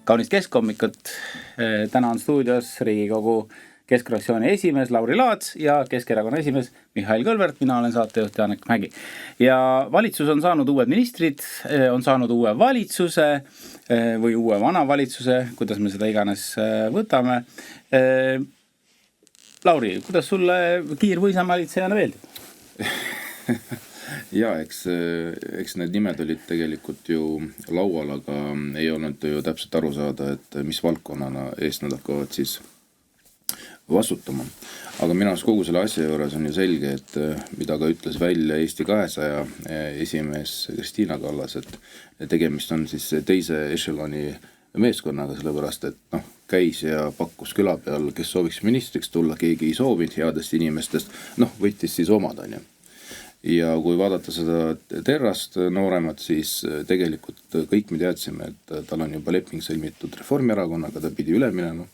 Kaunist keskhommikut. Täna on stuudios Riigikogu Keskfraktsiooni esimees Lauri Laats ja Keskerakonna esimees Mihhail Kõlvert. Mina olen saatejuht Janek Mägi. Ja valitsus on saanud uued ministrid, on saanud uue valitsuse või uue vana valitsuse, kuidas me seda iganes võtame. Lauri, kuidas sulle kiirvõisamaalitsejana meeldib? Ja, eks need nimed olid tegelikult ju laual, aga ei olnud ju täpselt aru saada, et mis valdkonnana eest nad hakkavad siis vastutama. Aga minu arust kogu selle asja juures on ju selge, et mida ka ütles välja Eesti 200 esimees Kristiina Kallas, et tegemist on siis teise ešeloni meeskonnaga, sellepärast, et käis ja pakkus küla peal, kes sooviks ministriks tulla, keegi ei soovinud headest inimestest, võttis siis omad, on ju. Ja kui vaadata seda Terrast nooremat, siis tegelikult kõik me teadsime, et tal on juba leping sõlmitud Reformierakonnaga, ta pidi üle minema.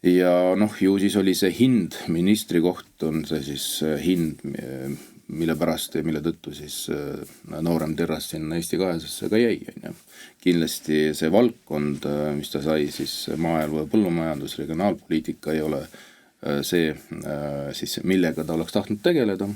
Ja ju siis oli see hind, ministri koht on see siis hind, mille pärast ja mille tõttu siis noorem Terrast sinna Eesti 200 ka jäi. Kindlasti see valdkond, mis ta sai siis maaelu ja põllumajandus, regionaalpoliitika ei ole see, siis, millega ta oleks tahtnud tegeleda.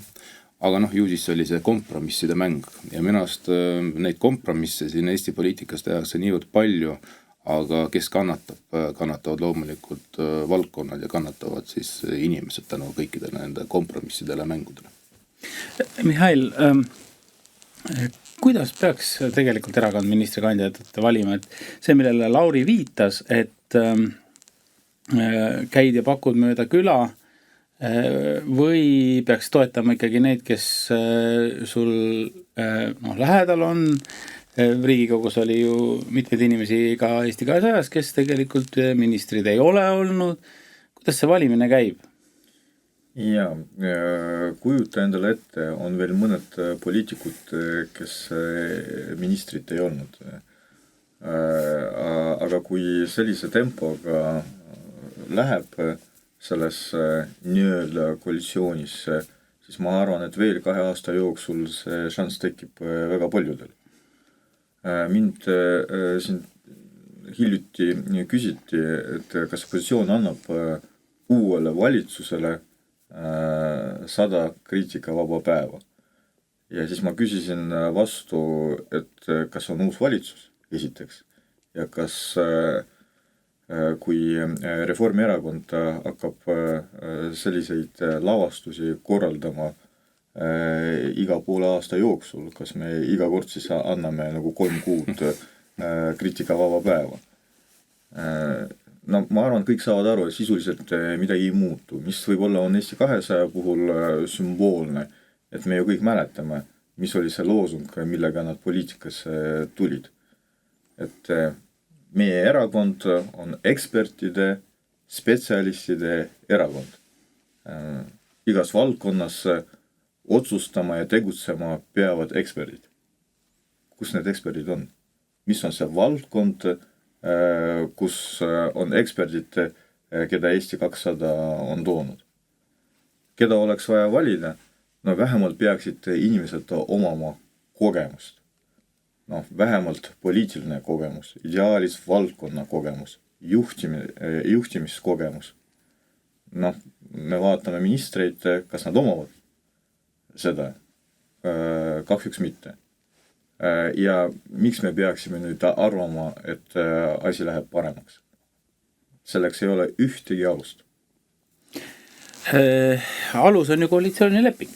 Aga ju siis oli see kompromisside mäng ja minast neid kompromisse siin Eesti poliitikas tehakse niivõrd palju, aga kes kannatavad loomulikult valdkonnad ja kannatavad siis inimesed tänu kõikidele nende kompromissidele mängudele. Mihhail, kuidas peaks tegelikult erakond ministrikandidaate valima, et see, millele Lauri viitas, et käid ja pakud mööda küla, või peaks toetama ikkagi neid, kes sul lähedal on. Riigikogus oli ju mitmeid inimesi ka Eesti 200, kes tegelikult ministrid ei ole olnud. Kuidas see valimine käib? Ja, kujuta endale ette, on veel mõned poliitikud, kes ministrid ei olnud. Aga kui sellise tempoga läheb selles nii-öelda koalitsioonis, siis ma arvan, et veel 2 aasta jooksul see šans tekib väga paljudel. Mind siin hiljuti küsiti, et kas positsioon annab uuele valitsusele 100 kriitikavaba päeva. Ja siis ma küsisin vastu, et kas on uus valitsus esiteks ja kas kui Reformierakond hakkab selliseid lavastusi korraldama iga poole aasta jooksul, kas me iga kord siis anname nagu 3 kuud kriitikavaba päeva. Ma arvan, kõik saavad aru, et sisuliselt midagi ei muutu, mis võib-olla on Eesti 200 puhul sümboolne, et me ju kõik mäletame, mis oli see loosung, millega nad poliitikasse tulid. Et meie erakond on ekspertide, spetsialistide erakond. Igas valdkonnas otsustama ja tegutsema peavad eksperdid. Kus need eksperdid on? Mis on see valdkond, kus on eksperdid, keda Eesti 200 on toonud? Keda oleks vaja valida? Vähemalt peaksid inimesed omama kogemust. Vähemalt poliitiline kogemus, ideaalis valdkonna kogemus, juhtimiskogemus. Me vaatame ministreid, kas nad omavad seda, kahjuks mitte. Ja miks me peaksime nüüd arvama, et asi läheb paremaks? Selleks ei ole ühtegi alust. Alus on ju koalitsioonileping.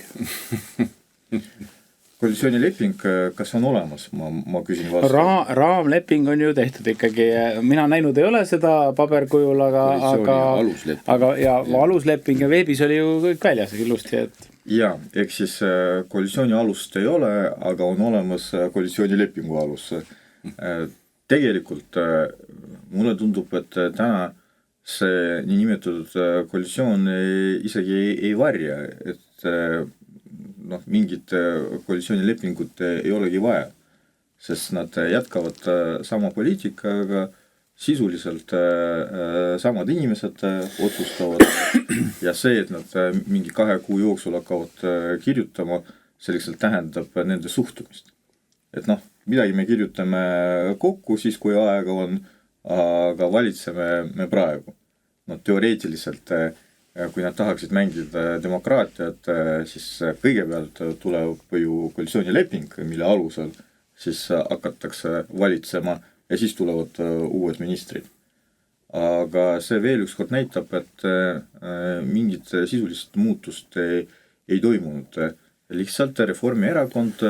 Koalitsioonileping, kas on olemas? Ma küsin vastu. Raamleping on ju tehtud ikkagi. Mina näinud ei ole seda paberkujul, aga alusleping ja veebis oli ju kõik väljas ilusti. Ja, ehk siis koalitsiooni alust ei ole, aga on olemas koalitsioonilepingu alus. Tegelikult mulle tundub, et täna see niinimetatud koalitsioon isegi ei varja, et mingit koalitsioonilepingut ei olegi vaja, sest nad jätkavad sama poliitikaga, sisuliselt samad inimesed otsustavad ja see, et nad mingi 2 kuu jooksul hakkavad kirjutama, see lihtsalt tähendab nende suhtumist. Et midagi me kirjutame kokku siis, kui aega on, aga valitseme me praegu. No teoreetiliselt, kui nad tahaksid mängida demokraatiat, siis kõigepealt tuleb ju koalitsioonileping, mille alusel siis hakatakse valitsema ja siis tulevad uued ministrid. Aga see veel ükskord näitab, et mingit sisulist muutust ei toimunud. Lihtsalt Reformierakond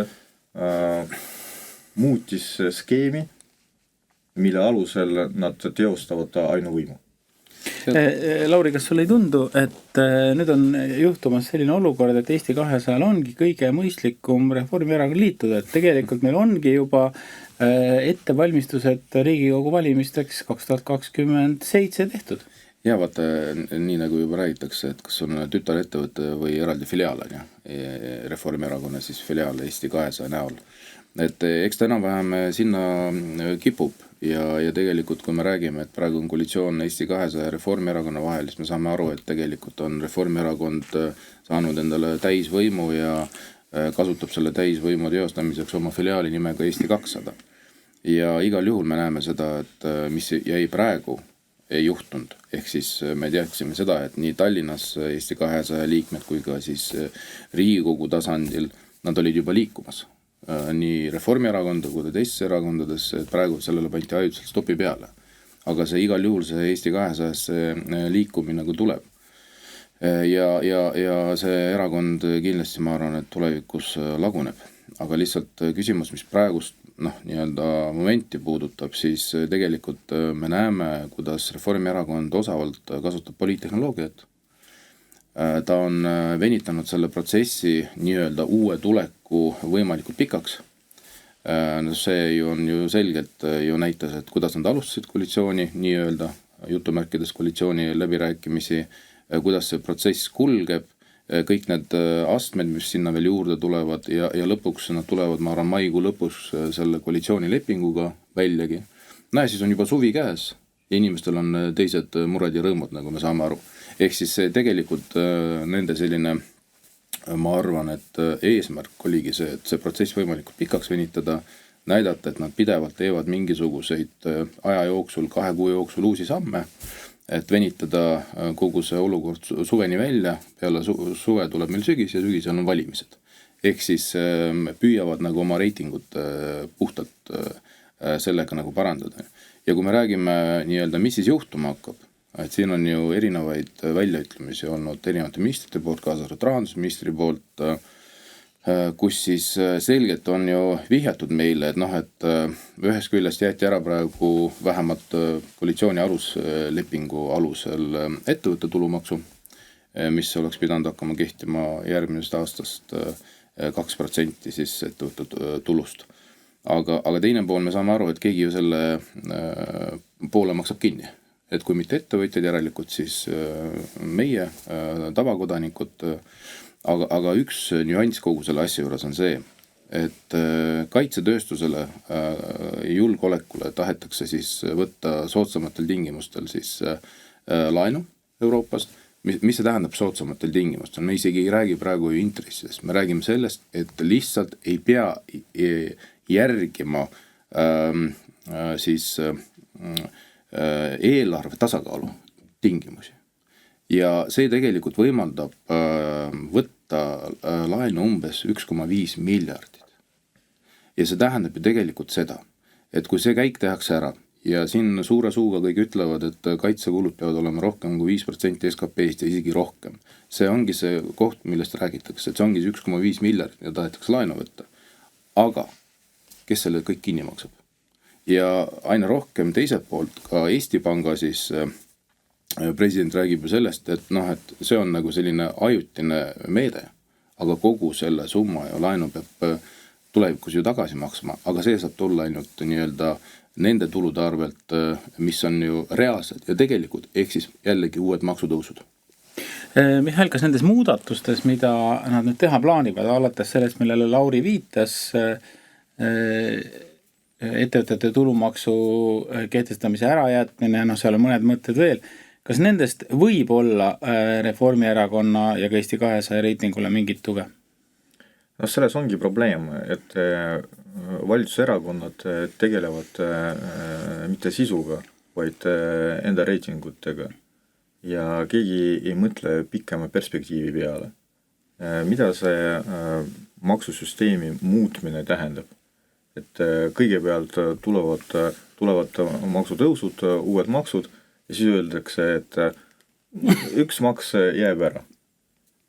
muutis skeemi, mille alusel nad teostavad ainuvõimu. Lauri, kas sulle ei tundu, et nüüd on juhtumas selline olukord, et Eesti 200 ongi kõige mõistlikum Reformierakond liituda, et tegelikult meil ongi juba ettevalmistused Riigikogu valimisteks 2027 tehtud? Ja vaata, nii nagu juba räägitakse, et kas on tütarettevõte või eraldi filiaal on Reformierakonna siis filiaal Eesti 200 näol. Et eks ta enam-vähem sinna kipub ja tegelikult kui me räägime, et praegu on koalitsioon Eesti 200 ja Reformierakonna vahel, siis me saame aru, et tegelikult on Reformierakond saanud endale täisvõimu ja kasutab selle täisvõimu teostamiseks oma filiaali nimega Eesti 200. Ja igal juhul me näeme seda, et mis jäi praegu ei juhtunud. Ehk siis me teadsime seda, et nii Tallinnas Eesti 200 liikmed kui ka siis Riigikogu tasandil nad olid juba liikumas. Nii Reformierakonda kui teistes erakondades, et praegu sellele pandi ajutiselt stopi peale. Aga see igal juhul see Eesti 200 liikumine nagu tuleb. Ja see erakond kindlasti ma arvan, et tulevikus laguneb. Aga lihtsalt küsimus, mis praegust nii-öelda momenti puudutab, siis tegelikult me näeme, kuidas Reformierakond osavalt kasutab poliittehnoloogiat. Ta on venitanud selle protsessi nii-öelda uue tuleku võimalikult pikaks. See on ju selgelt ju näitas, et kuidas nad alustasid koalitsiooni, nii-öelda jutumärkides koalitsiooni läbirääkimisi, kuidas see protsess kulgeb, kõik need astmed, mis sinna veel juurde tulevad ja lõpuks nad tulevad, ma arvan, maikuu lõpus selle koalitsioonilepinguga väljagi. Siis on juba suvi käes ja inimestel on teised mured ja rõõmud, nagu me saame aru. Ehk siis tegelikult nende selline, ma arvan, et eesmärk oligi see, et see protsess võimalikult pikaks venitada, näidata, et nad pidevalt teevad mingisuguseid aja jooksul, 2 kuu jooksul uusi samme, et venitada kogu see olukord suveni välja, peale suve tuleb meil sügis ja sügisel on valimised. Ehk siis püüavad nagu oma reitingut puhtalt sellega nagu parandada. Ja kui me räägime nii-öelda, mis siis juhtuma hakkab, et siin on ju erinevaid väljaütlemisi olnud erinevate ministrite poolt, kaasa arvatud rahandusministri poolt, kus siis selgelt on ju vihjatud meile, et ühest küljest jäeti ära praegu vähemalt koalitsiooni aluslepingu alusel ettevõtte tulumaksu, mis oleks pidanud hakkama kehtima järgmisest aastast 2% siis ettevõtte tulust. Aga teine pool me saame aru, et keegi ju selle poole maksab kinni. Et kui mitte ettevõtjad järelikult, siis meie tavakodanikud. Aga üks nüanss kogu selle asja juures on see, et kaitsetööstusele julgeolekule tahetakse siis võtta soodsamatel tingimustel siis laenu Euroopast. Mis see tähendab soodsamatel tingimustel? Me isegi ei räägi praegu ju intressidest. Me räägime sellest, et lihtsalt ei pea järgima siis eelarve tasakaalu tingimusi. Ja see tegelikult võimaldab võtta laenu umbes 1,5 miljardit. Ja see tähendab ju tegelikult seda, et kui see käik tehakse ära ja siin suure suuga kõik ütlevad, et kaitsekulud peavad olema rohkem kui 5% SKP-st ja isegi rohkem. See ongi see koht, millest räägitakse, et see ongi 1,5 miljardit ja tahetakse laenu võtta. Aga kes selle kõik kinni maksab? Ja aina rohkem teiselt poolt ka Eesti Panga siis president räägib ju sellest, et see on nagu selline ajutine meede, aga kogu selle summa ja laenu peab tulevikus ju tagasi maksma, aga see saab tulla ainult nii-öelda nende tulude arvelt, mis on ju reaalsed ja tegelikult ehk siis jällegi uued maksutõusud. Mihhail, kas nendes muudatustes, mida nad nüüd teha plaanivad, alates sellest, millele Lauri viitas, ettevõtete tulumaksu kehtestamise ärajätmine, seal on mõned mõtted veel, kas nendest võib olla Reformierakonna ja ka Eesti 200 reitingule mingit tuge? Selles ongi probleem, et valitsuserakonnad tegelevad mitte sisuga, vaid enda reitingutega. Ja keegi ei mõtle pikema perspektiivi peale. Mida see maksusüsteemi muutmine tähendab? Et kõigepealt tulevad maksutõusud, uued maksud ja siis öeldakse, et üks maks jääb ära.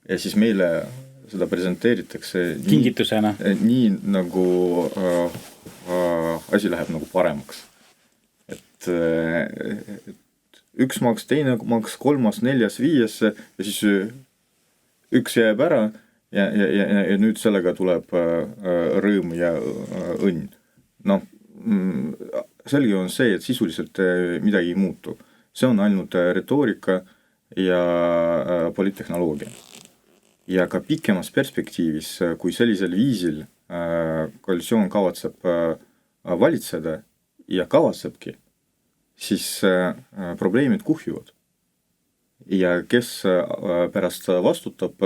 Ja siis meile seda presenteeritakse kingitusena. Nii nagu asi läheb nagu paremaks. Et üks maks, teine maks, kolmas, neljas, viies ja siis üks jääb ära ja nüüd sellega tuleb rõõm ja õnn. No, selge on see, et sisuliselt midagi ei muutu. See on ainult retoorika ja poliittehnoloogia. Ja ka pikemas perspektiivis, kui sellisel viisil koalitsioon kavatseb valitseda ja kavatsebki, siis probleemid kuhjuvad. Ja kes pärast vastutab,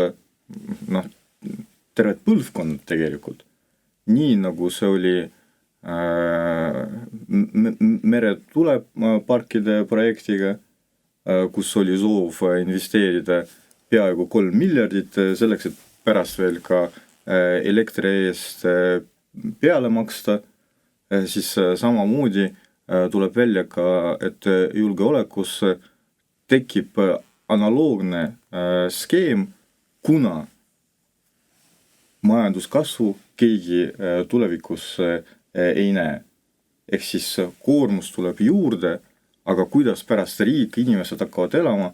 tervet põlvkond tegelikult. Nii nagu see oli meretuleparkide projektiga, kus oli soov investeerida peaaegu 3 miljardit selleks, et pärast veel ka elektri eest peale maksta, siis samamoodi tuleb välja ka, et julgeolekus tekib analoogne skeem, kuna majanduskasvu keegi tulevikus ei näe. Ehk siis koormus tuleb juurde, aga kuidas pärast riik inimesed hakkavad elama,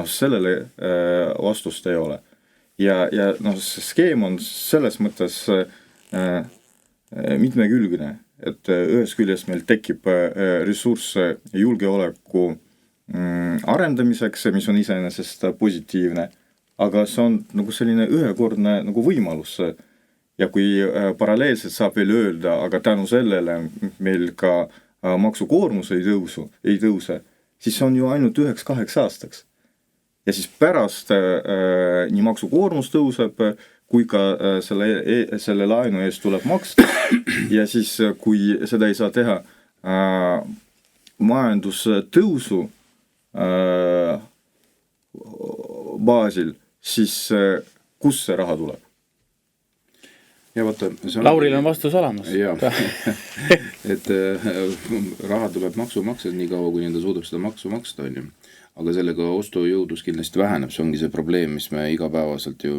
sellele vastust ei ole. Ja see skeem on selles mõttes mitmekülgne, et ühes küljest meil tekib ressurss julgeoleku arendamiseks, mis on iseenesest positiivne, aga see on nagu selline ühekordne nagu võimalus. Ja kui paralleelselt saab veel öelda, aga tänu sellele meil ka maksukoormus ei tõuse, siis see on ju ainult 9-8 aastaks. Ja siis pärast nii maksukoormus tõuseb, kui ka selle laenu eest tuleb maksta. Ja siis, kui seda ei saa teha majandustõusu baasil, siis kus see raha tuleb? Ja vaata, Lauril on vastus olemas. Jaa, et raha tuleb maksumaksjad nii kaua, kui nende suudab seda maksu maksta, on ju. Aga sellega ostujõudus kindlasti väheneb, see ongi see probleem, mis me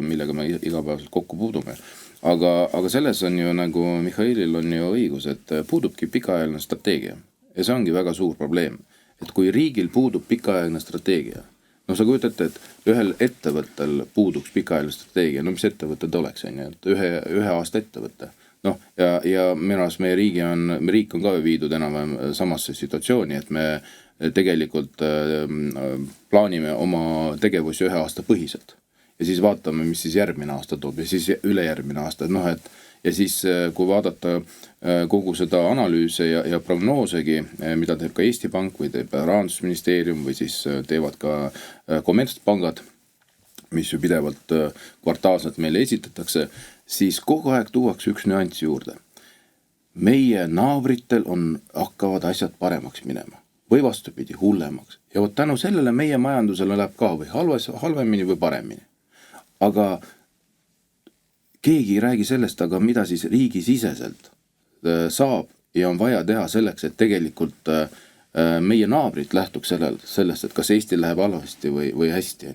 millega me igapäevaselt kokku puudume. Aga selles on ju nagu Mihhailil on ju õigus, et puudubki pikaajaline strateegia. Ja see ongi väga suur probleem, et kui riigil puudub pikaajaline strateegia, sa kujutate, et ühel ettevõttel puuduks pikaajaline strateegia, mis ettevõtted oleks, et ühe aasta ettevõtte. Ja minu arust meie riik on ka viidud enam samasse situatsiooni, et me tegelikult plaanime oma tegevusi 1 aasta põhiselt. Ja siis vaatame, mis siis järgmine aasta toob ja siis ülejärgmine aasta. Ja siis, kui vaadata kogu seda analüüse ja prognoosegi, mida teeb ka Eesti Pank või teeb Rahandusministeerium või siis teevad ka kommertspangad, mis ju pidevalt kvartaalselt meile esitatakse, siis kogu aeg tuuakse üks nüanss juurde. Meie naabritel hakkavad asjad paremaks minema või vastupidi hullemaks. Ja tänu sellele meie majandusele läheb ka või halvemini või paremini. Aga keegi ei räägi sellest, aga mida siis riigisiseselt saab ja on vaja teha selleks, et tegelikult meie naabrid lähtuks sellest, et kas Eestil läheb halvasti või hästi.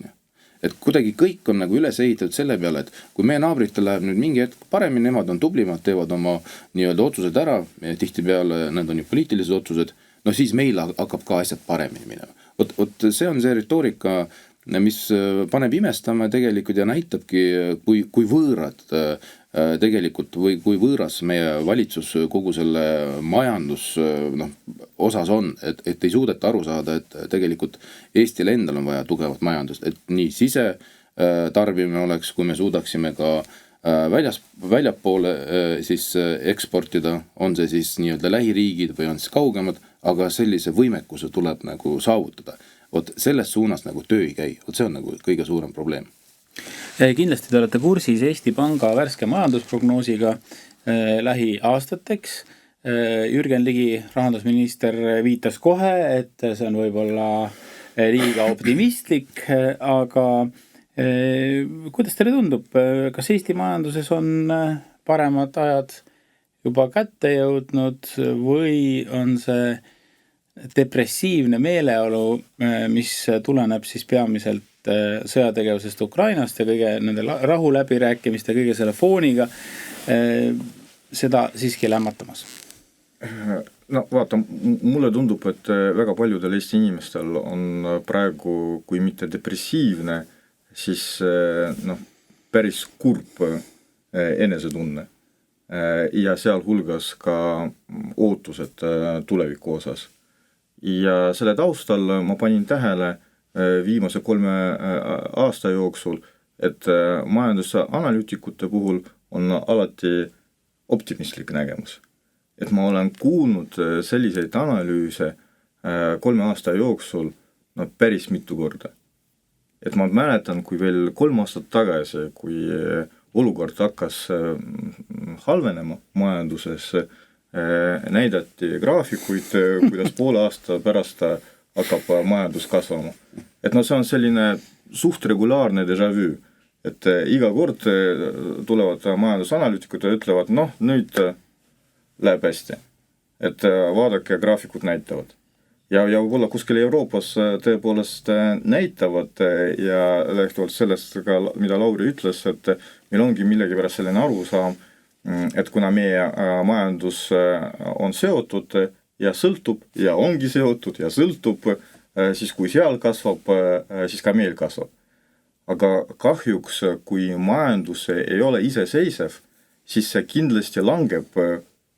Et kuidagi kõik on nagu üles ehitatud selle peale, et kui meie naabritel läheb nüüd mingi hetk paremini, nemad on tublimad, teevad oma nii-öelda otsused ära, ja tihtipeale need on ju poliitilised otsused, siis meil hakkab ka asjad paremini minema. Vot see on see retoorika, mis paneb imestama tegelikult ja näitabki, kui võõrad tegelikult või kui võõras meie valitsus kogu selle majandus osas on, et ei suudeta aru saada, et tegelikult Eestil endal on vaja tugevat majandust, et nii sise tarbimine oleks, kui me suudaksime ka väljapoole siis eksportida, on see siis nii-öelda lähiriigid või on siis kaugemad, aga sellise võimekuse tuleb nagu saavutada. Vot selles suunas nagu töö ei käi, vot see on nagu kõige suurem probleem. Kindlasti te olete kursis Eesti Panga värske majandusprognoosiga lähiaastateks. Jürgen Ligi, rahandusminister, viitas kohe, et see on võib-olla liiga optimistlik, aga kuidas teile tundub, kas Eesti majanduses on paremad ajad juba kätte jõudnud või on see depressiivne meeleolu, mis tuleneb siis peamiselt sõjategevusest Ukrainast ja kõige nende rahu läbirääkimiste, kõige selle fooniga, seda siiski lämmatamas? No vaata, mulle tundub, et väga paljudel Eesti inimestel on praegu, kui mitte depressiivne, siis päris kurb enesetunne ja sealhulgas ka ootused tuleviku osas. Ja selle taustal ma panin tähele viimase 3 aasta jooksul, et majandusanalüütikute puhul on alati optimistlik nägemus. Et ma olen kuulnud selliseid analüüse 3 aasta jooksul päris mitu korda. Et ma mäletan, kui veel 3 aastat tagasi, kui olukord hakkas halvenema majanduses, näidati graafikuid, kuidas poole aasta pärast hakkab majandus kasvama. Et see on selline suht regulaarne déjà vu, et iga kord tulevad majandusanalüütikud ja ütlevad, nüüd läheb hästi. Et vaadake, graafikud näitavad. Ja võib-olla kuskil Euroopas tõepoolest näitavad ja lähtuvalt sellest, mida Lauri ütles, et meil ongi millegi pärast selline arusaam, et kuna meie majandus on seotud ja sõltub ja ongi seotud ja sõltub, siis kui seal kasvab, siis ka meil kasvab. Aga kahjuks, kui majandus ei ole iseseisev, siis see kindlasti langeb,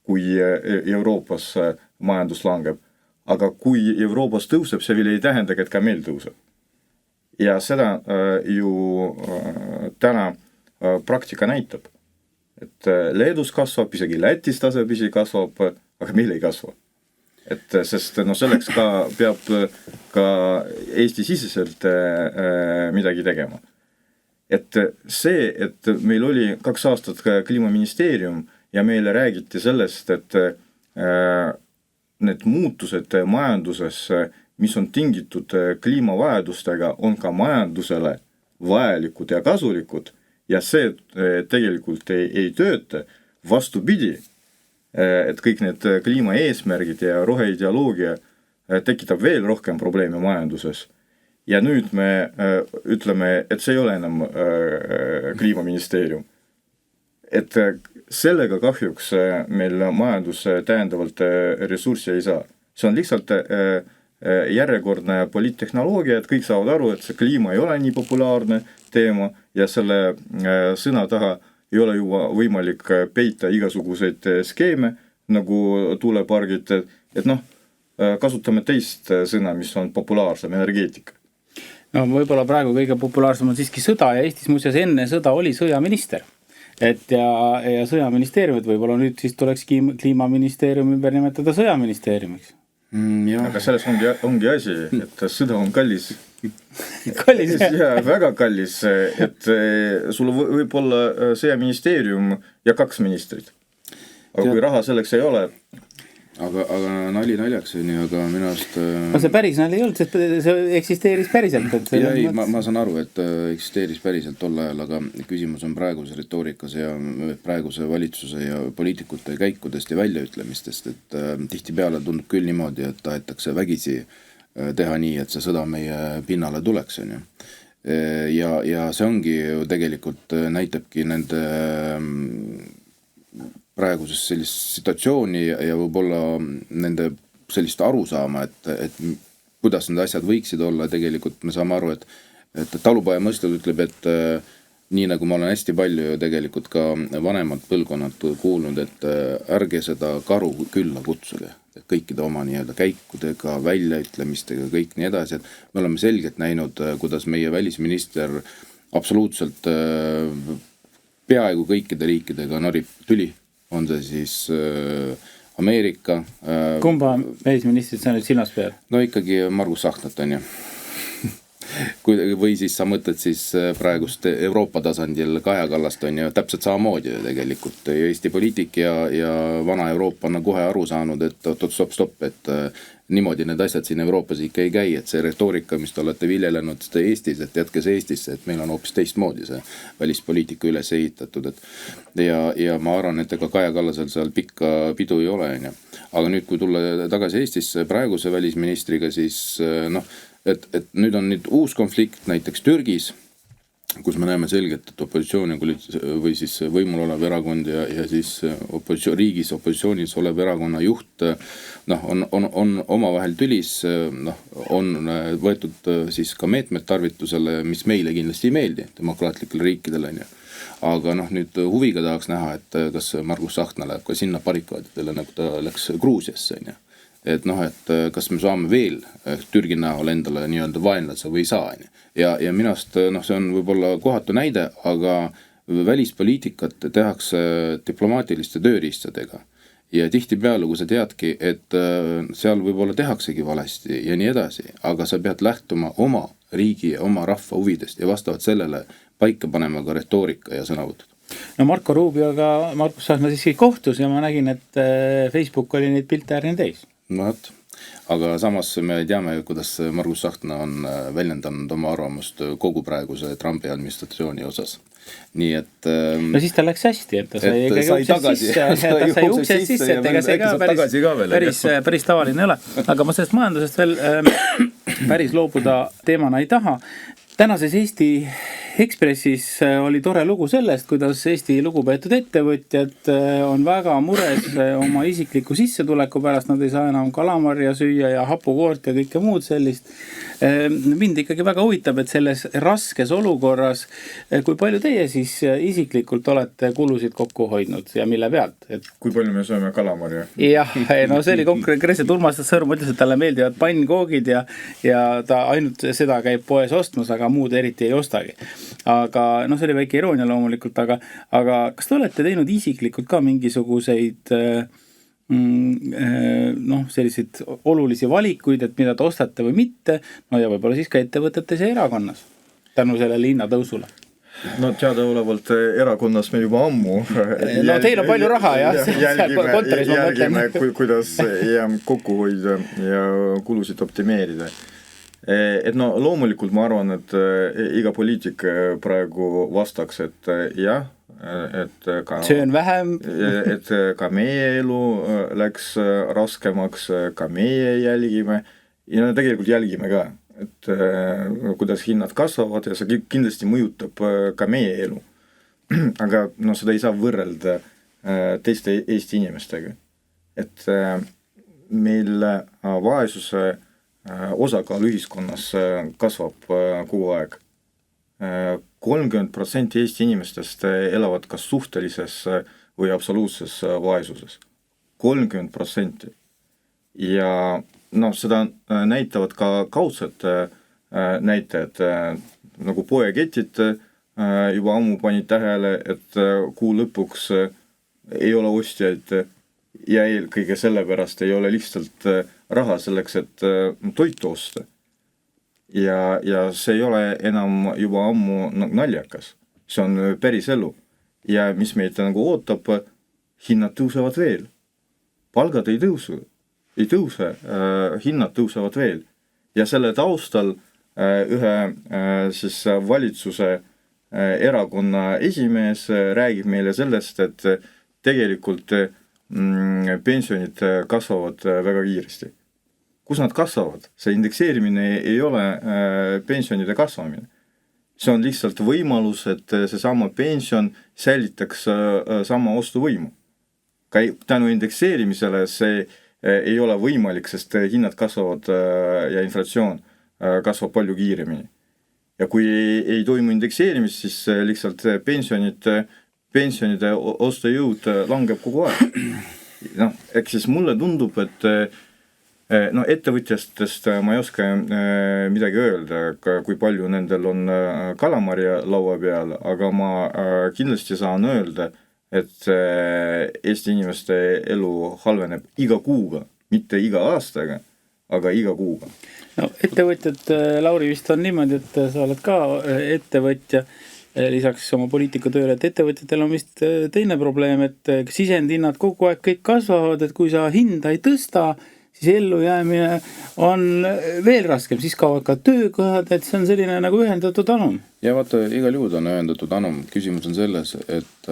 kui Euroopas majandus langeb. Aga kui Euroopas tõuseb, see veel ei tähendagi, et ka meil tõuseb. Ja seda ju täna praktika näitab. Et Leedus kasvab, isegi Lätis tasapisi kasvab, aga meil ei kasva. Et sest selleks ka peab ka Eesti-siseselt midagi tegema. Et see, et meil oli 2 aastat kliimaministeerium ja meile räägiti sellest, et need muutused majanduses, mis on tingitud kliimavajadustega, on ka majandusele vajalikud ja kasulikud ja see tegelikult ei tööta. Vastupidi, et kõik need kliimaeesmärgid ja roheideoloogia tekitab veel rohkem probleeme majanduses. Ja nüüd me ütleme, et see ei ole enam kliimaministeerium. Et sellega kahjuks meil majandus täiendavalt ressurssi ei saa. See on lihtsalt järjekordne poliittehnoloogia, et kõik saavad aru, et see kliima ei ole nii populaarne teema ja selle sõna taha ei ole juba võimalik peita igasuguseid skeeme nagu tuulepargid, et kasutame teist sõna, mis on populaarsem, energeetika. No võib-olla praegu kõige populaarsem on siiski sõda ja Eestis muuseas enne sõda oli sõjaminister. Et ja sõjaministeeriumid võib-olla nüüd siis tuleks kliimaministeerium ümber nimetada sõjaministeeriumiks. Aga selles ongi asi, et sõda on kallis. Kallis? Ja väga kallis, et sul võib olla sõjaministeerium ja 2 ministrit. Aga kui raha selleks ei ole... Aga nali naljaks on ju, aga minu arust... see päris nali ei olnud, sest see eksisteeris päriselt. Ei, ma saan aru, et eksisteeris päriselt tol ajal, aga küsimus on praeguses retoorikas ja praeguse valitsuse ja poliitikute käikudest ja väljaütlemistest, et tihtipeale tundub küll niimoodi, et tahetakse vägisi teha nii, et see sõda meie pinnale tuleks. On ju. Ja see ongi ju tegelikult näitabki nende praeguses sellist situatsiooni ja võib-olla nende sellist arusaama, et kuidas need asjad võiksid olla. Tegelikult me saame aru, et talupoja mõistud ütleb, et nii nagu ma olen hästi palju ju tegelikult ka vanemad põlvkonnad kuulnud, et ärge seda karu külla kutsuge. Kõikide oma nii-öelda käikudega, väljaütlemistega, kõik nii edasi. Et me oleme selgelt näinud, kuidas meie välisminister absoluutselt peaaegu kõikide riikidega norib tüli. On see siis Ameerika. Kumba välisministrit sa nüüd silmas peal? No ikkagi Margus Sahnat on ju. või siis sa mõtled siis praegust Euroopa tasandil Kaja Kallast on ju täpselt samamoodi ju tegelikult Eesti poliitik ja vana Euroopa on kohe aru saanud, et stopp, et niimoodi need asjad siin Euroopas ikka ei käi, et see retoorika, mis te olete viljelenud seda Eestis, et jätke see Eestisse, et meil on hoopis teistmoodi see välispoliitika üles ehitatud, et ja ma arvan, et ega Kaja Kallasel seal pikka pidu ei ole, on ju. Aga nüüd, kui tulla tagasi Eestisse praeguse välisministriga, siis et nüüd on nüüd uus konflikt näiteks Türgis, kus me näeme selgelt, et opositsioon või siis võimul olev erakond ja siis riigis opositsioonis olev erakonna juht on omavahel tülis, on võetud siis ka meetmed tarvitusele, mis meile kindlasti ei meeldi, demokraatlikele riikidele, on ju. Aga nüüd huviga tahaks näha, et kas Margus Tsahkna läheb ka sinna barrikaadidele, nagu ta läks Gruusiasse, on ju. Et kas me saame veel Türgi näol endale nii-öelda vaenlase või ei saa. Ja minust see on võib-olla kohatu näide, aga välispoliitikat tehakse diplomaatiliste tööriistadega. Ja tihtipeale, kui sa teadki, et seal võib-olla tehaksegi valesti ja nii edasi, aga sa pead lähtuma oma riigi ja oma rahva huvidest ja vastavalt sellele paika panema ka retoorika ja sõnavõtud. No Marko Rubioga Markus Tsahkna siiski kohtus ja ma nägin, et Facebook oli neid pilte äärne täis. Aga samas me teame, kuidas Margus Tsahkna on väljendanud oma arvamust kogu praeguse Trumpi administratsiooni osas. Nii et no siis ta läks hästi, et ta sai uksest sisse, et ega see ka päris tavaline ei ole. Aga ma sellest majandusest veel päris loobuda teemana ei taha. Tänases Eesti Ekspressis oli tore lugu sellest, kuidas Eesti lugupeetud ettevõtjad on väga mures oma isikliku sissetuleku pärast, nad ei saa enam kalamarja süüa ja hapukoort ja kõike muud sellist. Mind ikkagi väga huvitab, et selles raskes olukorras, kui palju teie siis isiklikult olete kulusid kokku hoidnud ja mille pealt? Kui palju me sööme kalamarja? Jah, no see oli konkreetselt Urmas Sõrm ütles, et talle meeldivad pannkoogid ja ta ainult seda käib poes ostmas, aga muud eriti ei ostagi. Aga see oli väike iroonia loomulikult, aga kas te olete teinud isiklikult ka mingisuguseid selliseid olulisi valikuid, et mida te ostate või mitte, ja võib-olla siis ka ettevõtetes ja erakonnas tänu sellele hinnatõusule? No teadaolevalt erakonnas me juba ammu no teil on palju raha, jälgime, kuidas kokku hoida ja kulusid optimeerida. Et loomulikult ma arvan, et iga poliitik praegu vastaks, et jah, et ka see on vähem, et ka meie elu läks raskemaks, ka meie jälgime ja tegelikult jälgime ka, et kuidas hinnad kasvavad ja see kindlasti mõjutab ka meie elu. Aga seda ei saa võrrelda teiste Eesti inimestega. Et meil vaesuse osakaal ühiskonnas kasvab kogu aeg. 30% Eesti inimestest elavad kas suhtelises või absoluutses vaesuses. 30%. Ja seda näitavad ka kaudsed näitajad, nagu poeketid juba ammu panid tähele, et kuu lõpuks ei ole ostjaid ja eelkõige sellepärast ei ole lihtsalt raha selleks, et toitu osta. Ja see ei ole enam juba ammu naljakas. See on päris elu. Ja mis meid ootab, hinnad tõusevad veel. Palgad ei tõuse, hinnad tõusevad veel. Ja selle taustal ühe siis valitsuse erakonna esimees räägib meile sellest, et tegelikult pensionid kasvavad väga kiiresti. Kus nad kasvavad? See indekseerimine ei ole pensionide kasvamine. See on lihtsalt võimalus, et see sama pension säilitaks sama ostuvõimu. Ka tänu indekseerimisele see ei ole võimalik, sest hinnad kasvavad ja inflatsioon kasvab palju kiiremini. Ja kui ei toimu indekseerimist, siis lihtsalt pensionide ostujõud langeb kogu aeg. Eks siis mulle tundub, et ettevõtjastest ma ei oska midagi öelda, kui palju nendel on kalamarja laua peal, aga ma kindlasti saan öelda, et Eesti inimeste elu halveneb iga kuuga, mitte iga aastaga. aga iga kuuga. No ettevõtjad, Lauri, vist on niimoodi, et sa oled ka ettevõtja lisaks oma poliitikatööle, et ettevõtjatel on vist teine probleem, et sisendhinnad kogu aeg kõik kasvavad, et kui sa hinda ei tõsta, siis ellujäämine on veel raskem, siis kaovad ka töökohad, et see on selline nagu ühendatud anum. Ja vaata, igal juhul on ühendatud anum. Küsimus on selles, et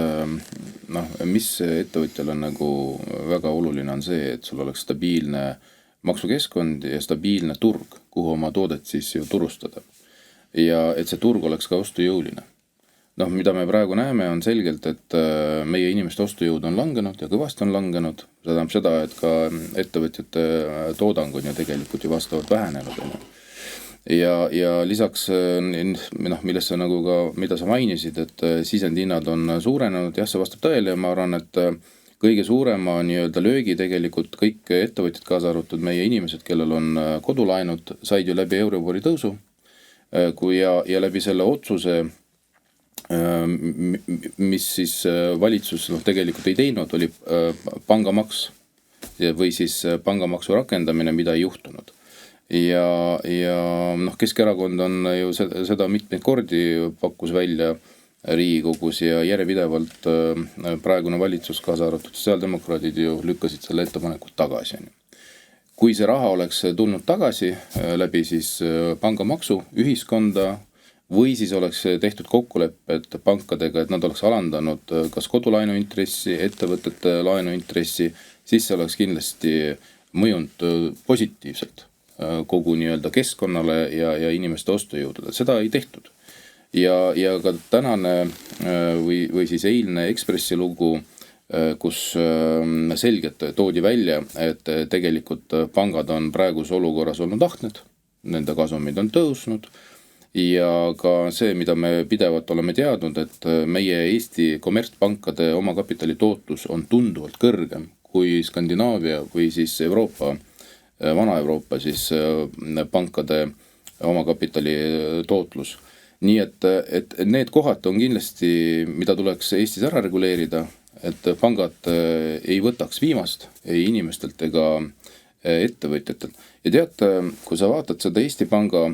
mis ettevõtjal on nagu väga oluline on see, et sul oleks stabiilne maksukeskkond ja stabiilne turg, kuhu oma toodet siis ju turustada. Ja et see turg oleks ka ostujõuline. Mida me praegu näeme, on selgelt, et meie inimeste ostujõud on langenud ja kõvasti on langenud. See tähendab seda, et ka ettevõtjate toodang on ju tegelikult ju vastavalt vähenenud. Ja lisaks, millest sa nagu ka, mida sa mainisid, et sisendhinnad on suurenenud, jah, see vastab tõele ja ma arvan, et kõige suurema nii-öelda löögi tegelikult kõik ettevõtjad kaasa arvatud meie inimesed, kellel on kodulaenud, said ju läbi Euribori tõusu ja läbi selle otsuse, mis siis valitsus tegelikult ei teinud, oli pangamaks või siis pangamaksu rakendamine, mida ei juhtunud. Ja Keskerakond on ju seda mitmeid kordi pakkus välja Riigikogus ja järjepidevalt praegune valitsus, kaasa arvatud sotsiaaldemokraadid ju lükkasid selle ettepanekut tagasi. Kui see raha oleks tulnud tagasi läbi siis pangamaksu ühiskonda, või siis oleks tehtud kokkulepped pankadega, et nad oleks alandanud kas kodulaenu intressi, ettevõtete laenu intressi, siis see oleks kindlasti mõjunud positiivselt kogu nii-öelda keskkonnale ja inimeste ostujõudule. Seda ei tehtud. Ja ka tänane või siis eilne Ekspressi lugu, kus selgelt toodi välja, et tegelikult pangad on praegus olukorras olnud ahned, nende kasumid on tõusnud. Ja ka see, mida me pidevalt oleme teadnud, et meie Eesti kommertspankade omakapitali tootlus on tunduvalt kõrgem kui Skandinaavia või siis Euroopa, Vana-Euroopa siis pankade omakapitali tootlus. Nii et need kohad on kindlasti, mida tuleks Eestis ära reguleerida, et pangad ei võtaks viimast ei inimestelt ega ettevõtjatelt. Ja tead, kui sa vaatad seda Eesti Panga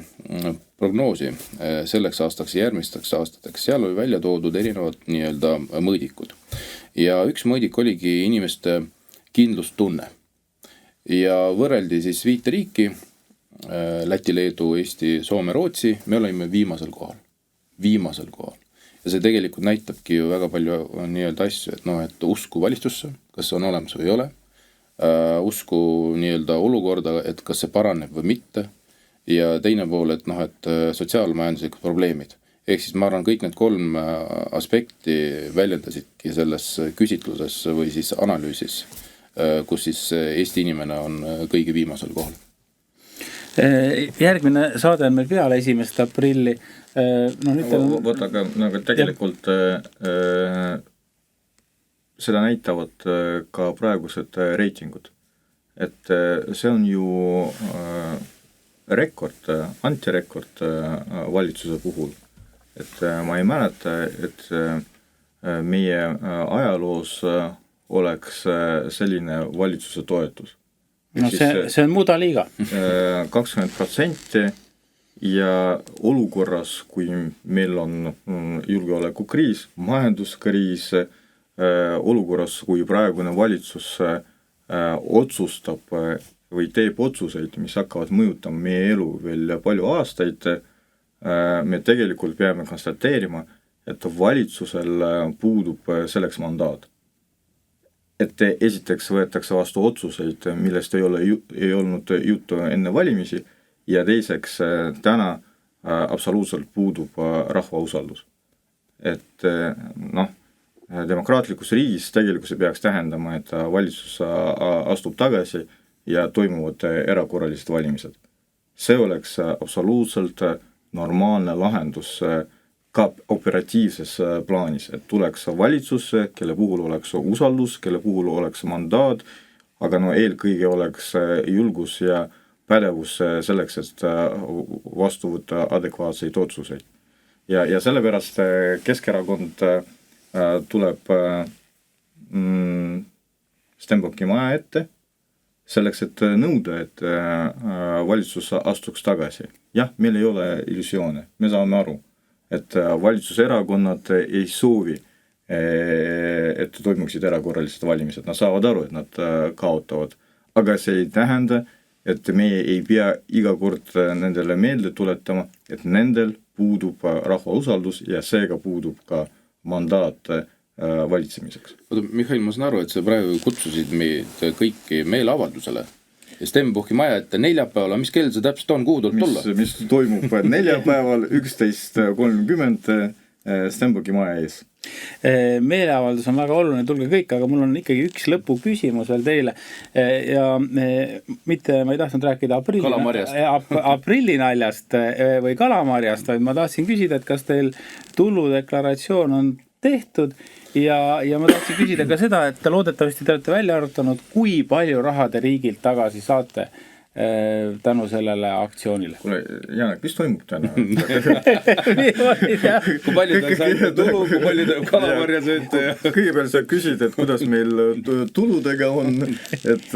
prognoosi selleks aastaks ja järgmisteks aastateks, seal oli välja toodud erinevad nii-öelda mõõdikud. Ja üks mõõdik oligi inimeste kindlustunne. Ja võrreldi siis 5 riiki, Läti, Leedu, Eesti, Soome, Rootsi, me olime viimasel kohal. Ja see tegelikult näitabki ju väga palju nii-öelda asju, et usku valitsusse, kas on olemas või ei ole, usku nii-öelda olukorda, et kas see paraneb või mitte, ja teine pool, et sotsiaalmajanduslikud probleemid. Ehk siis ma arvan, kõik need 3 aspekti väljendasidki selles küsitluses või siis analüüsis, kus siis Eesti inimene on kõige viimasel kohal. Järgmine saade on meil peale 1. aprilli. Võt, aga tegelikult seda näitavad ka praegused reitingud. Et see on ju rekord, antirekord valitsuse puhul. Et ma ei mäleta, et meie ajaloos oleks selline valitsuse toetus. See on muda liiga. 20% ja olukorras, kui meil on julgeolekukriis, majanduskriis, olukorras, kui praegune valitsus otsustab või teeb otsuseid, mis hakkavad mõjutama meie elu veel palju aastaid, me tegelikult peame konstateerima, et valitsusel puudub selleks mandaat. Et esiteks võetakse vastu otsuseid, millest ei olnud juttu enne valimisi, ja teiseks täna absoluutselt puudub rahva usaldus. Et demokraatlikus riigis tegelikult see peaks tähendama, et valitsus astub tagasi ja toimuvad erakorralised valimised. See oleks absoluutselt normaalne lahendus ka operatiivses plaanis, et tuleks valitsus, kelle puhul oleks usaldus, kelle puhul oleks mandaat, aga eelkõige oleks julgus ja pädevus selleks, et vastu võtta adekvaatseid otsuseid. Ja sellepärast Keskerakond tuleb Stenbocki maja ette selleks, et nõuda, et valitsus astuks tagasi. Jah, meil ei ole illusioone, me saame aru, et valitsuserakonnad ei soovi, et toimuksid erakorralised valimised. Nad saavad aru, et nad kaotavad, aga see ei tähenda, et meie ei pea iga kord nendele meelde tuletama, et nendel puudub rahva usaldus ja seega puudub ka mandaat valitsemiseks. Oota, Mihhail, ma saan aru, et sa praegu kutsusid meid kõiki meeleavaldusele. Stenbocki maja ette neljapäeval, mis kell see täpselt on, kuhu tuleb tulla? Mis toimub neljapäeval 11.30 Stenbocki maja ees. Meeleavaldus on väga oluline, tulge kõik, aga mul on ikkagi üks lõpuküsimus veel teile ja mitte ma ei tahtnud rääkida aprillinaljast või kalamarjast, vaid ma tahtsin küsida, et kas teil tuludeklaratsioon on tehtud ja ma tahtsin küsida ka seda, et loodetavasti te olete välja arutanud, kui palju raha te riigilt tagasi saate tänu sellele aktsioonile. Kuule, Janek, mis toimub täna? Kui palju ta saite tulu, kui palju ta kalamarja sööte? Kõigepealt sa küsid, et kuidas meil tuludega on, et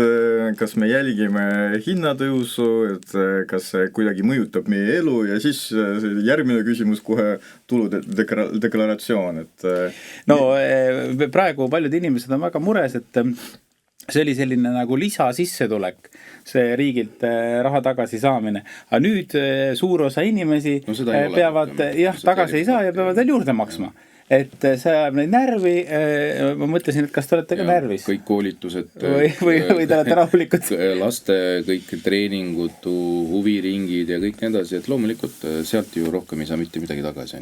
kas me jälgime hinnatõusu, et kas see kuidagi mõjutab meie elu ja siis järgmine küsimus kohe tuludeklaratsioon. No praegu paljud inimesed on väga mures, et see oli selline nagu lisasissetulek, see riigilt raha tagasi saamine. Aga nüüd suur osa inimesi peavad, tagasi ei saa ja peavad veel juurde maksma. Et see ajab neid närvi, ma mõtlesin, et kas te olete ka närvis? Kõik koolitused või te olete rahulikud? Laste kõik treeningud, huviringid ja kõik nii edasi, et loomulikult sealt ju rohkem ei saa mitte midagi tagasi.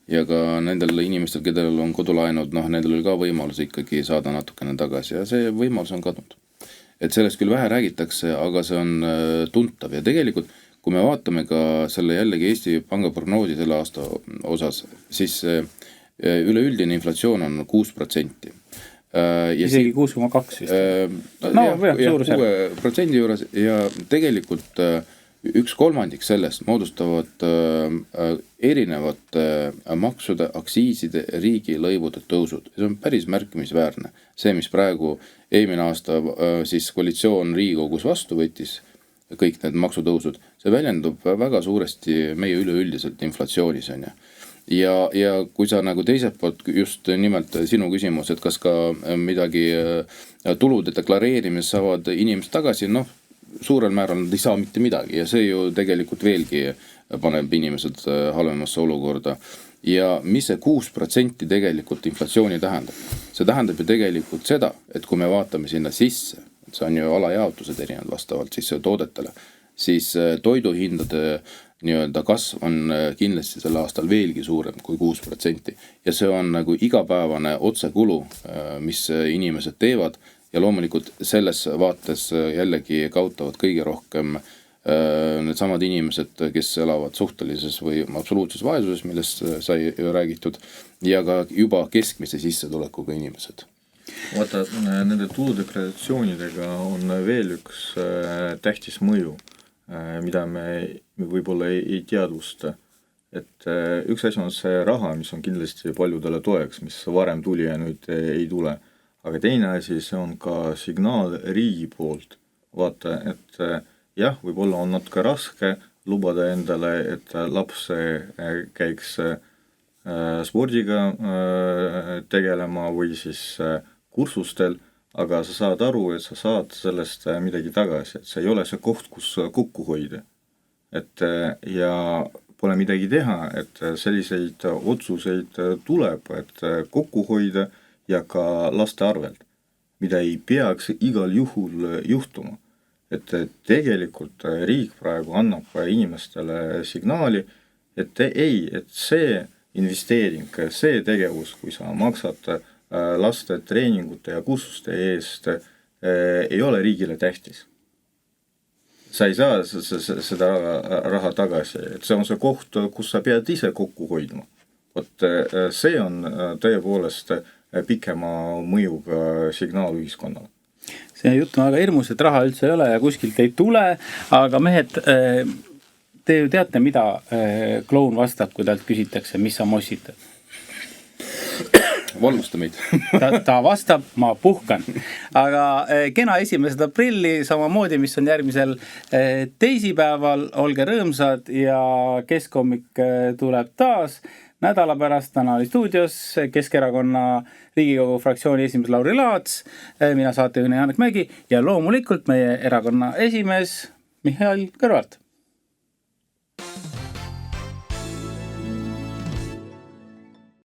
Ja ka nendel inimestel, kedel on kodulaenud, nendel oli ka võimalus ikkagi saada natukene tagasi ja see võimalus on kadunud. Et sellest küll vähe räägitakse, aga see on tuntav ja tegelikult, kui me vaatame ka selle jällegi Eesti Panga prognoosi selle aasta osas, siis üleüldine inflatsioon on 6%. Isegi 6,2 vist. 6% juures ja tegelikult 1/3 sellest moodustavad erinevad maksude, aktsiiside, riigilõivude tõusud. See on päris märkimisväärne. See, mis praegu eelmine aasta siis koalitsioon Riigikogus vastu võttis, kõik need maksutõusud, see väljendub väga suuresti meie üleüldiselt inflatsioonis. Ja kui sa nagu teiselt poolt just nimelt sinu küsimus, et kas ka midagi tulude deklareerimis saavad inimesed tagasi, suurel määral nad ei saa mitte midagi ja see ju tegelikult veelgi paneb inimesed halvemasse olukorda. Ja mis see 6% tegelikult inflatsiooni tähendab? See tähendab ju tegelikult seda, et kui me vaatame sinna sisse, see on ju alajaotused erinevad vastavalt siis toodetele, siis toiduhindade nii-öelda kasv on kindlasti sel aastal veelgi suurem kui 6%. Ja see on nagu igapäevane otsekulu, mis inimesed teevad ja loomulikult selles vaates jällegi kaotavad kõige rohkem need samad inimesed, kes elavad suhtelises või absoluutses vaesuses, millest sai räägitud, ja ka juba keskmise sissetulekuga inimesed. Vaata, nende tuludeklaratsioonidega on veel üks tähtis mõju, mida me võib-olla ei teadvusta. Et üks asi on see raha, mis on kindlasti paljudele toeks, mis varem tuli ja nüüd ei tule. Aga teine asi, see on ka signaal riigi poolt. Vaata, et jah, võib-olla on natuke raske lubada endale, et laps käiks spordiga tegelema või siis kursustel, aga sa saad aru, et sa saad sellest midagi tagasi, et see ei ole see koht, kus kokku hoida. Ja pole midagi teha, et selliseid otsuseid tuleb, et kokku hoida ja ka laste arvelt, mida ei peaks igal juhul juhtuma. Et tegelikult riik praegu annab inimestele signaali, et et see investeering, see tegevus, kui sa maksad laste treeningute ja kursuste eest, ei ole riigile tähtis. Sa ei saa seda raha tagasi, et see on see koht, kus sa pead ise kokku hoidma. See on tõepoolest pikema mõjuga signaal ühiskonnale. See jutt on väga hirmus, et raha üldse ei ole ja kuskilt ei tule, aga mehed, te ju teate, mida kloun vastab, kui talt küsitakse, mis sa mossitad? valgusta meid. ta vastab, ma puhkan. Aga kena 1. aprilli samamoodi, mis on järgmisel teisipäeval, olge rõõmsad ja Keskhommik tuleb taas nädala pärast. Täna oli stuudios Keskerakonna Riigikogu fraktsiooni esimees Lauri Laats, mina saatejuhina Janek Mägi ja loomulikult meie erakonna esimees Mihhail Kõlvart.